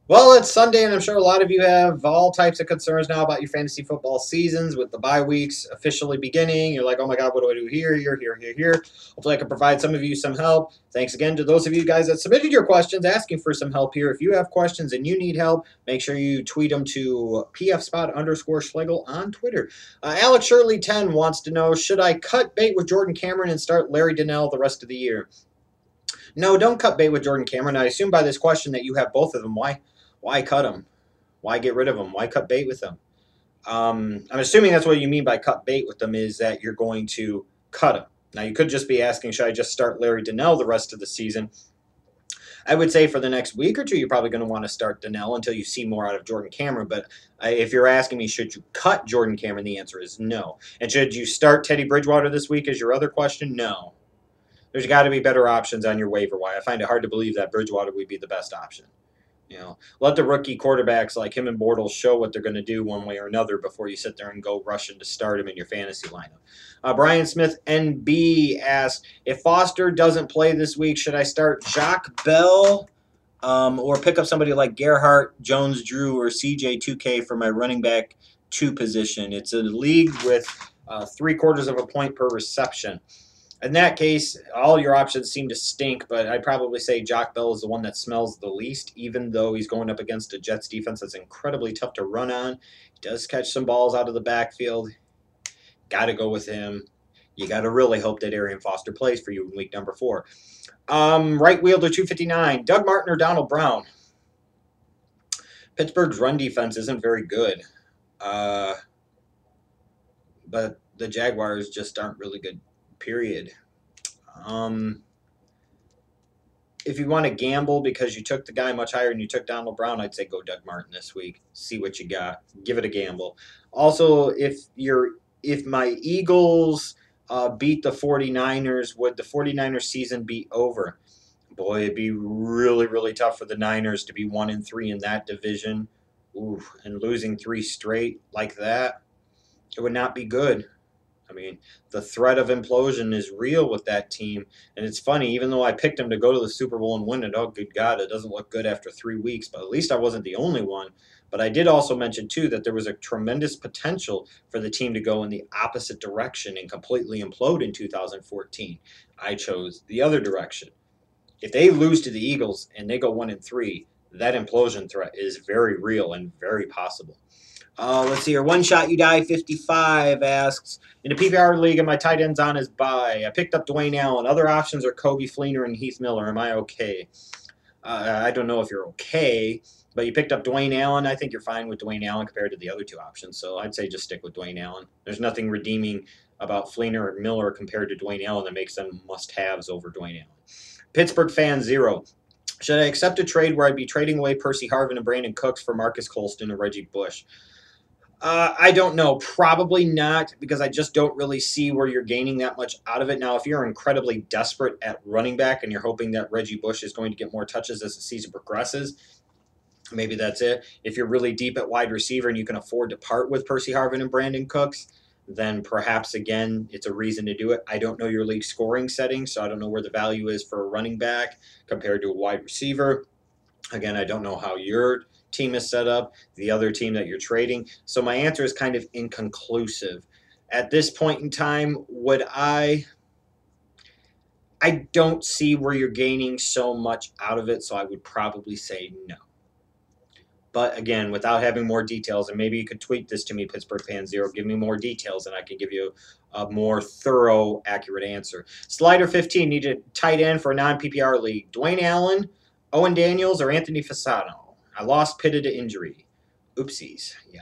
Well, it's Sunday, and I'm sure a lot of you have all types of concerns now about your fantasy football seasons with the bye weeks officially beginning. You're like, oh my God, what do I do here? Hopefully, I can provide some of you some help. Thanks again to those of you guys that submitted your questions asking for some help here. If you have questions and you need help, make sure you tweet them to pfspot_Schlegel on Twitter. Alex Shirley 10 wants to know, should I cut bait with Jordan Cameron and start Larry Donnell the rest of the year? No, don't cut bait with Jordan Cameron. I assume by this question that you have both of them. Why cut them? Why get rid of them? Why cut bait with them? I'm assuming that's what you mean by cut bait with them is that you're going to cut them. Now, you could just be asking, should I just start Larry Donnell the rest of the season? I would say for the next week or two, you're probably going to want to start Donnell until you see more out of Jordan Cameron. But if you're asking me, should you cut Jordan Cameron, the answer is no. And should you start Teddy Bridgewater this week is your other question? No. There's got to be better options on your waiver wire. I find it hard to believe that Bridgewater would be the best option. Let the rookie quarterbacks like him and Bortles show what they're going to do one way or another before you sit there and go rushing to start him in your fantasy lineup. Brian Smith NB asks, if Foster doesn't play this week, should I start Jacques Bell or pick up somebody like Gerhardt, Jones, Drew, or CJ2K for my running back 2 position? It's a league with 3/4 of a point per reception. In that case, all your options seem to stink, but I'd probably say Jock Bell is the one that smells the least, even though he's going up against a Jets defense that's incredibly tough to run on. He does catch some balls out of the backfield. Got to go with him. You got to really hope that Arian Foster plays for you in week number 4. Right wheel to 259. Doug Martin or Donald Brown? Pittsburgh's run defense isn't very good. But the Jaguars just aren't really good, period. If you want to gamble because you took the guy much higher and you took Donald Brown, I'd say go Doug Martin this week. See what you got. Give it a gamble. Also, if my Eagles beat the 49ers, would the 49ers season be over? Boy, it'd be really, really tough for the Niners to be 1-3 in that division. Ooh, and losing 3 straight like that, it would not be good. I mean, the threat of implosion is real with that team. And it's funny, even though I picked them to go to the Super Bowl and win it, oh, good God, it doesn't look good after 3 weeks. But at least I wasn't the only one. But I did also mention, too, that there was a tremendous potential for the team to go in the opposite direction and completely implode in 2014. I chose the other direction. If they lose to the Eagles and they go 1-3, that implosion threat is very real and very possible. Let's see here. One Shot You Die 55 asks, in a PPR league and my tight end's on his bye, I picked up Dwayne Allen. Other options are Kobe Fleener and Heath Miller. Am I okay? I don't know if you're okay, but you picked up Dwayne Allen. I think you're fine with Dwayne Allen compared to the other 2 options. So I'd say just stick with Dwayne Allen. There's nothing redeeming about Fleener or Miller compared to Dwayne Allen that makes them must-haves over Dwayne Allen. Pittsburgh Fan 0. Should I accept a trade where I'd be trading away Percy Harvin and Brandon Cooks for Marcus Colston and Reggie Bush? I don't know. Probably not, because I just don't really see where you're gaining that much out of it. Now, if you're incredibly desperate at running back and you're hoping that Reggie Bush is going to get more touches as the season progresses, maybe that's it. If you're really deep at wide receiver and you can afford to part with Percy Harvin and Brandon Cooks, then perhaps, again, it's a reason to do it. I don't know your league scoring settings, so I don't know where the value is for a running back compared to a wide receiver. Again, I don't know how your team is set up, the other team that you're trading. So my answer is kind of inconclusive. At this point in time, I don't see where you're gaining so much out of it, so I would probably say no. But again, without having more details, and maybe you could tweet this to me, Pittsburgh Fan Zero, give me more details, and I can give you a more thorough, accurate answer. Slider 15 needed tight end for a non-PPR league. Dwayne Allen, Owen Daniels, or Anthony Fasano? I lost Pitta to injury. Oopsies. Yeah.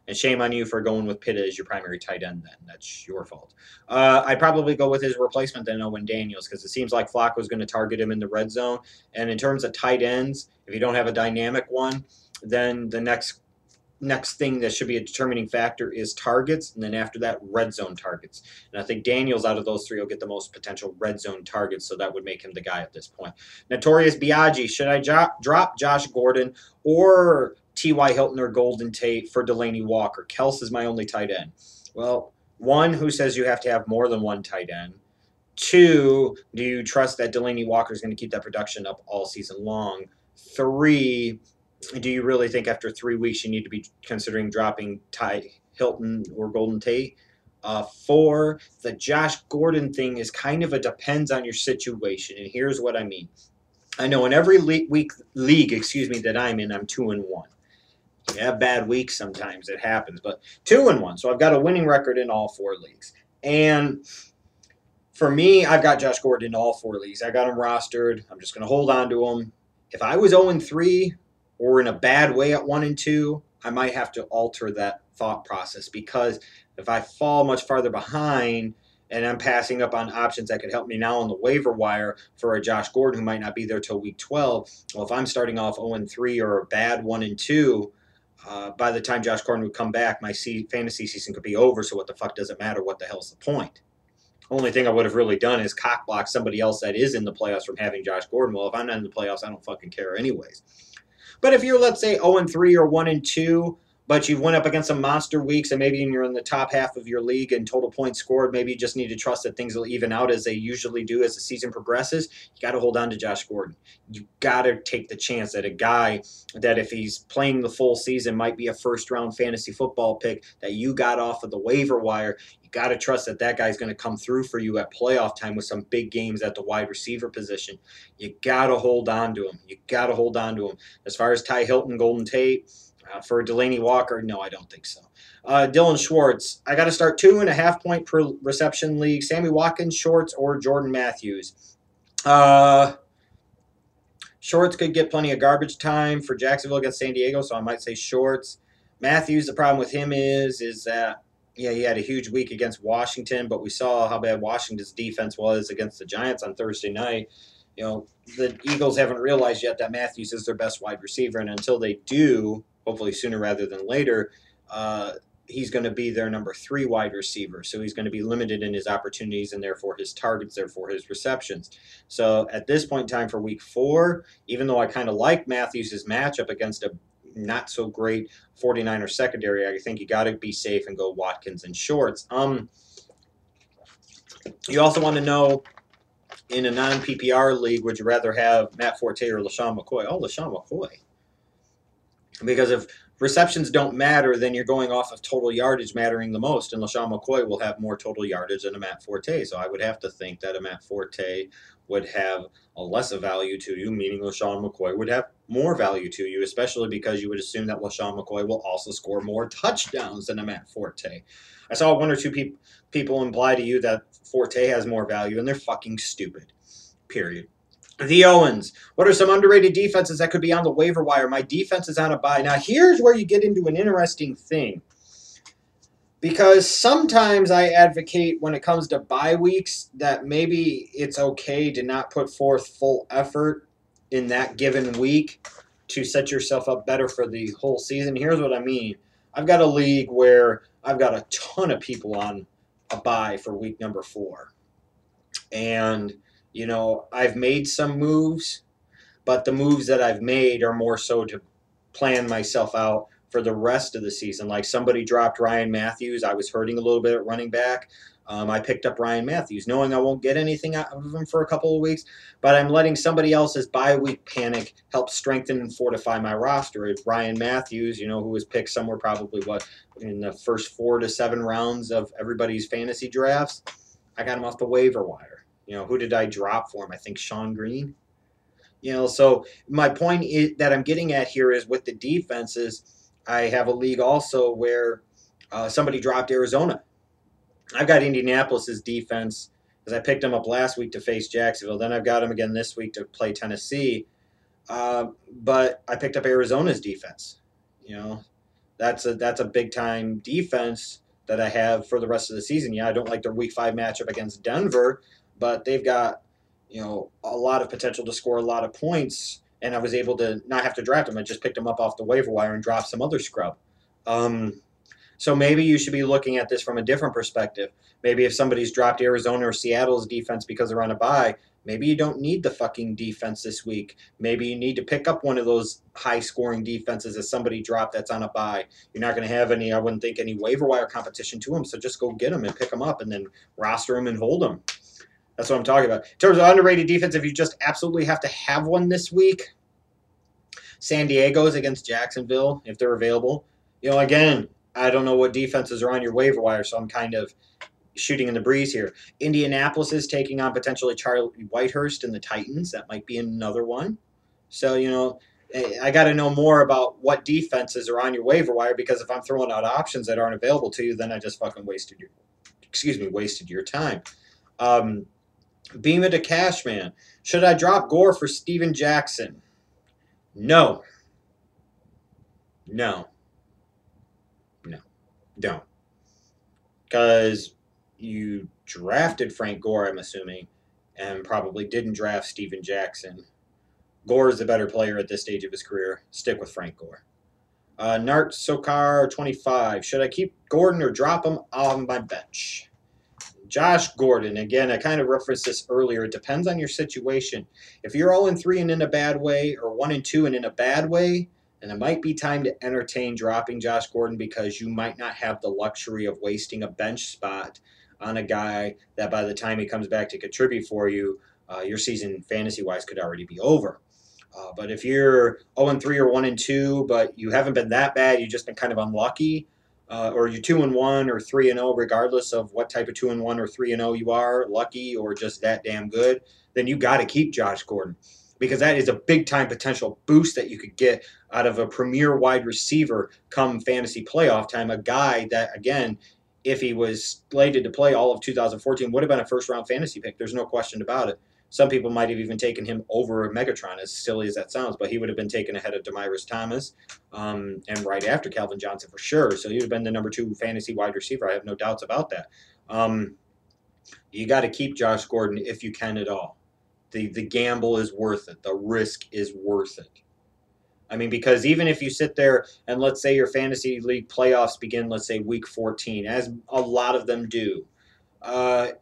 And shame on you for going with Pitta as your primary tight end then. That's your fault. I'd probably go with his replacement then, Owen Daniels, because it seems like Flacco's going to target him in the red zone. And in terms of tight ends, if you don't have a dynamic one, then the next thing that should be a determining factor is targets, and then after that, red zone targets. And I think Daniels out of those 3 will get the most potential red zone targets, so that would make him the guy at this point. Notorious Biaggi, should I drop Josh Gordon or T.Y. Hilton or Golden Tate for Delaney Walker? Kels is my only tight end. Well, 1, who says you have to have more than 1 tight end? 2, do you trust that Delaney Walker is going to keep that production up all season long? 3, Do you really think after 3 weeks you need to be considering dropping Ty Hilton or Golden Tate? 4, the Josh Gordon thing is kind of a depends on your situation, and here's what I mean. I know in every league, that I'm in, I'm 2-1. You have bad weeks sometimes, it happens, but 2-1. So I've got a winning record in all 4 leagues. And for me, I've got Josh Gordon in all 4 leagues. I got him rostered. I'm just going to hold on to him. If I was 0-3 or in a bad way at 1-2, I might have to alter that thought process, because if I fall much farther behind and I'm passing up on options that could help me now on the waiver wire for a Josh Gordon who might not be there till week 12, well, if I'm starting off 0-3 or a bad 1-2, by the time Josh Gordon would come back, my fantasy season could be over. So what the fuck does it matter? What the hell's the point? Only thing I would have really done is cock block somebody else that is in the playoffs from having Josh Gordon. Well, if I'm not in the playoffs, I don't fucking care anyways. But if you're, let's say, 0-3 or 1-2, but you went up against some monster weeks and maybe you're in the top half of your league in total points scored, maybe you just need to trust that things will even out as they usually do as the season progresses, you got to hold on to Josh Gordon. You got to take the chance that a guy that if he's playing the full season might be a first-round fantasy football pick that you got off of the waiver wire. You got to trust that that guy's going to come through for you at playoff time with some big games at the wide receiver position. You got to hold on to him. You got to hold on to him. As far as Ty Hilton, Golden Tate, for Delaney Walker, no, I don't think so. Dylan Schwartz, I got to start 2.5 point per reception league. Sammy Watkins, Schwartz, or Jordan Matthews. Schwartz could get plenty of garbage time for Jacksonville against San Diego, so I might say Schwartz. Matthews, the problem with him is that, yeah, he had a huge week against Washington, but we saw how bad Washington's defense was against the Giants on Thursday night. You know, the Eagles haven't realized yet that Matthews is their best wide receiver, and until they do, hopefully sooner rather than later, he's going to be their number 3 wide receiver. So he's going to be limited in his opportunities and therefore his targets, therefore his receptions. So at this point in time for week 4, even though I kind of like Matthews' matchup against a not so great 49er secondary, I think you got to be safe and go Watkins and Schwartz. You also want to know, in a non-PPR league, would you rather have Matt Forte or LaShawn McCoy? Oh, LaShawn McCoy. Because if receptions don't matter, then you're going off of total yardage mattering the most, and LaShawn McCoy will have more total yardage than a Matt Forte. So I would have to think that a Matt Forte would have a less value to you, meaning LaShawn McCoy would have more value to you, especially because you would assume that LaShawn McCoy will also score more touchdowns than a Matt Forte. I saw 1 or 2 people imply to you that Forte has more value, and they're fucking stupid, period. The Owens. What are some underrated defenses that could be on the waiver wire? My defense is on a bye. Now, here's where you get into an interesting thing. Because sometimes I advocate when it comes to bye weeks that maybe it's okay to not put forth full effort in that given week to set yourself up better for the whole season. Here's what I mean. I've got a league where I've got a ton of people on a bye for week number 4. And you know, I've made some moves, but the moves that I've made are more so to plan myself out for the rest of the season. Like somebody dropped Ryan Matthews. I was hurting a little bit at running back. I picked up Ryan Matthews, knowing I won't get anything out of him for a couple of weeks, but I'm letting somebody else's bye week panic help strengthen and fortify my roster. It's Ryan Matthews, you know, who was picked somewhere probably, in the first 4 to 7 rounds of everybody's fantasy drafts. I got him off the waiver wire. You know, who did I drop for him? I think Sean Green. You know, so my point that I'm getting at here is with the defenses, I have a league also where somebody dropped Arizona. I've got Indianapolis's defense because I picked them up last week to face Jacksonville. Then I've got them again this week to play Tennessee. But I picked up Arizona's defense. You know, that's a big-time defense that I have for the rest of the season. Yeah, I don't like their Week 5 matchup against Denver, but they've got, you know, a lot of potential to score a lot of points, and I was able to not have to draft them. I just picked them up off the waiver wire and dropped some other scrub. So maybe you should be looking at this from a different perspective. Maybe if somebody's dropped Arizona or Seattle's defense because they're on a bye, maybe you don't need the fucking defense this week. Maybe you need to pick up one of those high-scoring defenses that somebody dropped that's on a bye. You're not going to have any, I wouldn't think, any waiver wire competition to them, so just go get them and pick them up and then roster them and hold them. That's what I'm talking about. In terms of underrated defense, if you just absolutely have to have one this week, San Diego's against Jacksonville if they're available. Again, I don't know what defenses are on your waiver wire, so I'm kind of shooting in the breeze here. Indianapolis is taking on potentially Charlie Whitehurst and the Titans. That might be another one. So, I got to know more about what defenses are on your waiver wire, because if I'm throwing out options that aren't available to you, then I just fucking wasted your time. Beam it to Cashman. Should I drop Gore for Steven Jackson? No. No. No. Don't. Because you drafted Frank Gore, I'm assuming, and probably didn't draft Steven Jackson. Gore is the better player at this stage of his career. Stick with Frank Gore. Nart Sokar 25. Should I keep Gordon or drop him on my bench? Josh Gordon. Again, I kind of referenced this earlier. It depends on your situation. If you're 0-3 and in a bad way, or 1-2 and in a bad way, then it might be time to entertain dropping Josh Gordon, because you might not have the luxury of wasting a bench spot on a guy that by the time he comes back to contribute for you, your season fantasy-wise could already be over. But if you're 0-3 or 1-2, but you haven't been that bad, you've just been kind of unlucky, or you're 2-1 or 3-0, regardless of what type of 2-1 or 3-0 you are, lucky or just that damn good, then you got to keep Josh Gordon, because that is a big time potential boost that you could get out of a premier wide receiver come fantasy playoff time. A guy that, again, if he was slated to play all of 2014, would have been a first round fantasy pick. There's no question about it. Some people might have even taken him over Megatron, as silly as that sounds, but he would have been taken ahead of Demaryius Thomas, and right after Calvin Johnson for sure. So he would have been the number 2 fantasy wide receiver. I have no doubts about that. You got to keep Josh Gordon if you can at all. The gamble is worth it. The risk is worth it. I mean, because even if you sit there and let's say your fantasy league playoffs begin, let's say week 14, as a lot of them do.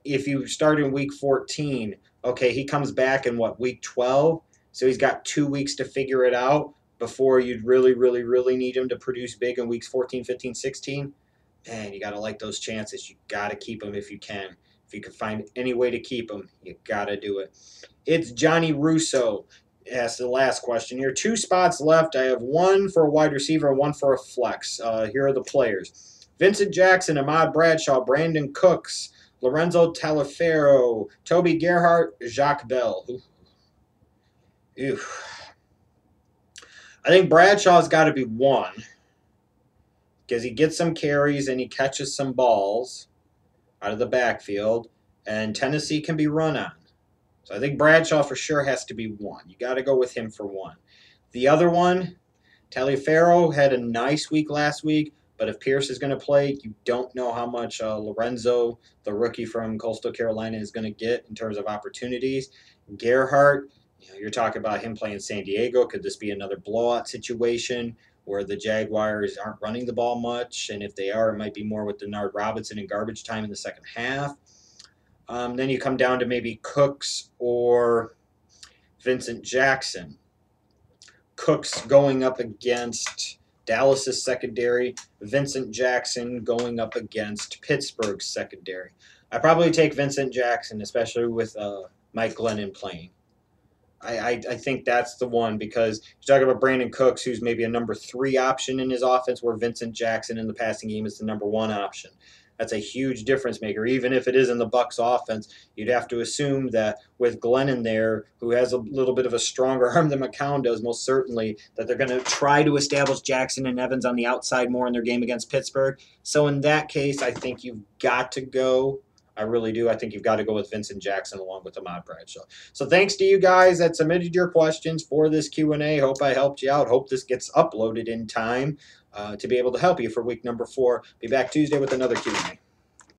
If you start in week 14, okay, he comes back in week 12? So he's got 2 weeks to figure it out before you'd really, really, really need him to produce big in weeks 14, 15, 16. Man, you got to like those chances. You got to keep him if you can. If you can find any way to keep him, you got to do it. It's Johnny Russo. Asked the last question here. 2 spots left. I have 1 for a wide receiver and 1 for a flex. Here are the players. Vincent Jackson, Ahmad Bradshaw, Brandon Cooks, Lorenzo Taliaferro, Toby Gerhart, Jacques Bell. Oof. I think Bradshaw's got to be 1, because he gets some carries and he catches some balls out of the backfield, and Tennessee can be run on. So I think Bradshaw for sure has to be 1. You got to go with him for 1. The other one, Taliaferro had a nice week last week, but if Pierce is going to play, you don't know how much Lorenzo, the rookie from Coastal Carolina, is going to get in terms of opportunities. Gerhart, you're talking about him playing San Diego. Could this be another blowout situation where the Jaguars aren't running the ball much? And if they are, it might be more with Denard Robinson in garbage time in the second half. Then you come down to maybe Cooks or Vincent Jackson. Cooks going up against Dallas's secondary. Vincent Jackson going up against Pittsburgh's secondary. I probably take Vincent Jackson, especially with Mike Glennon playing. I think that's the one, because you're talking about Brandon Cooks, who's maybe a number 3 option in his offense, where Vincent Jackson in the passing game is the number 1 option. That's a huge difference maker. Even if it is in the Bucs offense, you'd have to assume that with Glennon there, who has a little bit of a stronger arm than McCown does, most certainly, that they're going to try to establish Jackson and Evans on the outside more in their game against Pittsburgh. So in that case, I think you've got to go. I really do. I think you've got to go with Vincent Jackson along with Ahmad Bradshaw. So thanks to you guys that submitted your questions for this Q&A. Hope I helped you out. Hope this gets uploaded in time to be able to help you for week number 4. Be back Tuesday with another Q&A.